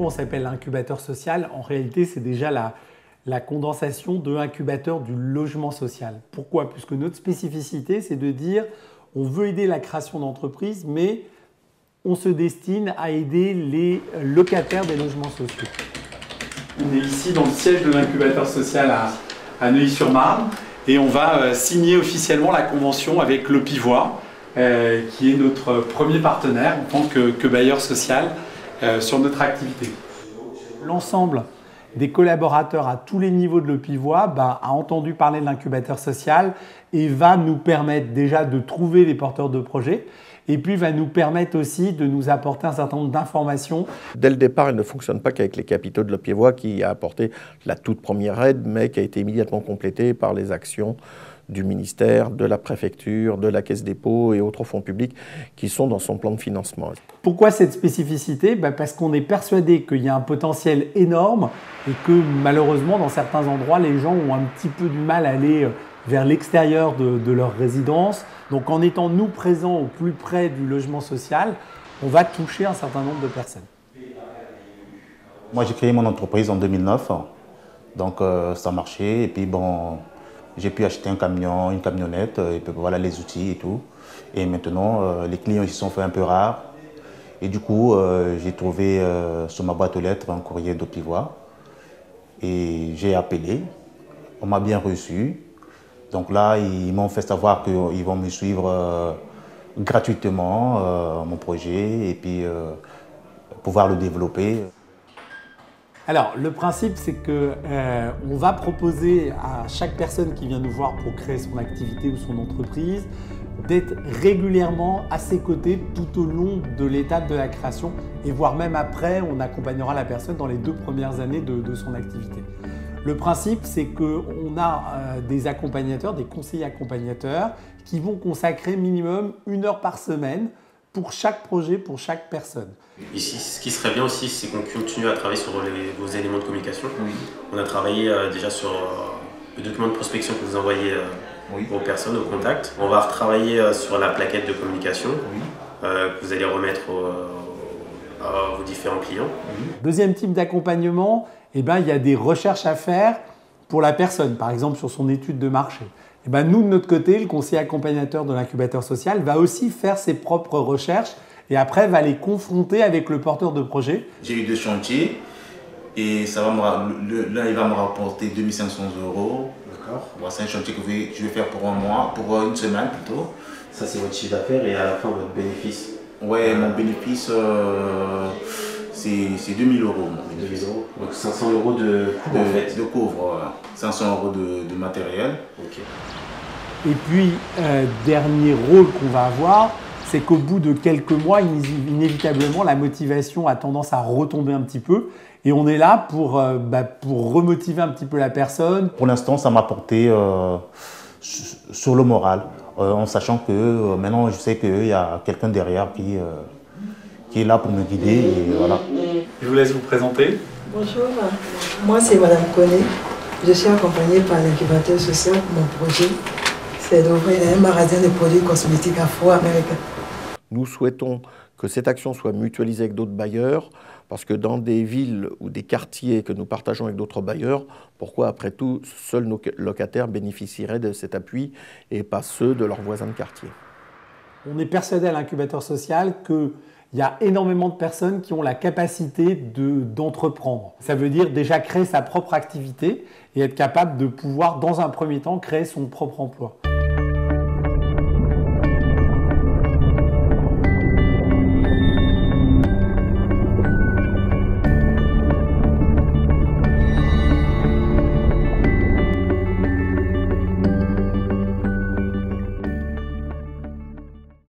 pourquoi on s'appelle incubateur social? En réalité, c'est déjà la condensation de incubateur du logement social. Pourquoi? Puisque notre spécificité, c'est de dire on veut aider la création d'entreprises, mais on se destine à aider les locataires des logements sociaux. On est ici dans le siège de l'incubateur social à Neuilly-sur-Marne et on va signer officiellement la convention avec Le Pivois, qui est notre premier partenaire en tant que bailleur social sur notre activité. L'ensemble des collaborateurs à tous les niveaux de Le Pivois a entendu parler de l'incubateur social et va nous permettre déjà de trouver les porteurs de projets et puis va nous permettre aussi de nous apporter un certain nombre d'informations. Dès le départ, il ne fonctionne pas qu'avec les capitaux de Le Pivois qui a apporté la toute première aide, mais qui a été immédiatement complétée par les actions du ministère, de la préfecture, de la Caisse dépôt et autres fonds publics qui sont dans son plan de financement. Pourquoi cette spécificité? Parce qu'on est persuadé qu'il y a un potentiel énorme et que malheureusement, dans certains endroits, les gens ont un petit peu du mal à aller vers l'extérieur de leur résidence. Donc en étant nous présents au plus près du logement social, on va toucher un certain nombre de personnes. Moi j'ai créé mon entreprise en 2009, donc ça marchait et puis bon, j'ai pu acheter un camion, une camionnette et puis voilà les outils et tout. Et maintenant les clients ils se sont fait un peu rares et du coup j'ai trouvé sur ma boîte aux lettres un courrier de Pivois et j'ai appelé, on m'a bien reçu. Donc là, ils m'ont fait savoir qu'ils vont me suivre gratuitement mon projet et puis pouvoir le développer. Alors, le principe, c'est qu'on va proposer à chaque personne qui vient nous voir pour créer son activité ou son entreprise d'être régulièrement à ses côtés tout au long de l'étape de la création et voire même après, on accompagnera la personne dans les 2 premières années de son activité. Le principe, c'est qu'on a des accompagnateurs, des conseillers accompagnateurs qui vont consacrer minimum 1 heure par semaine pour chaque projet, pour chaque personne. Ici, ce qui serait bien aussi, c'est qu'on continue à travailler sur vos éléments de communication. Oui. On a travaillé déjà sur le document de prospection que vous envoyez aux personnes, aux contacts. On va retravailler sur la plaquette de communication que vous allez remettre à vos différents clients. Deuxième type d'accompagnement, il y a des recherches à faire pour la personne, par exemple sur son étude de marché. Nous, de notre côté, le conseiller accompagnateur de l'incubateur social va aussi faire ses propres recherches et après va les confronter avec le porteur de projet. J'ai eu 2 chantiers et ça va là, il va me rapporter 2 500 €. D'accord. Bon, c'est un chantier que je vais faire pour un mois, pour une semaine plutôt. Ça, c'est votre chiffre d'affaires et à la fin, votre bénéfice. Ouais, mon bénéfice, c'est 2 000 €. 2 000 €. Donc 500 € de couvre en fait. De couvre, 500 € de matériel. Ok. Et puis, dernier rôle qu'on va avoir, c'est qu'au bout de quelques mois, inévitablement, la motivation a tendance à retomber un petit peu. Et on est là pour remotiver un petit peu la personne. Pour l'instant, ça m'a porté sur le moral, en sachant que maintenant, je sais qu'il y a quelqu'un derrière qui est là pour me guider. Et voilà. Je vous laisse vous présenter. Bonjour, moi c'est Madame Koné. Je suis accompagnée par l'incubateur social pour mon projet. C'est d'ouvrir un magasin de produits cosmétiques afro-américains. Nous souhaitons que cette action soit mutualisée avec d'autres bailleurs, parce que dans des villes ou des quartiers que nous partageons avec d'autres bailleurs, pourquoi après tout, seuls nos locataires bénéficieraient de cet appui et pas ceux de leurs voisins de quartier? On est persuadé à l'incubateur social qu'il y a énormément de personnes qui ont la capacité d'entreprendre. Ça veut dire déjà créer sa propre activité et être capable de pouvoir, dans un premier temps, créer son propre emploi.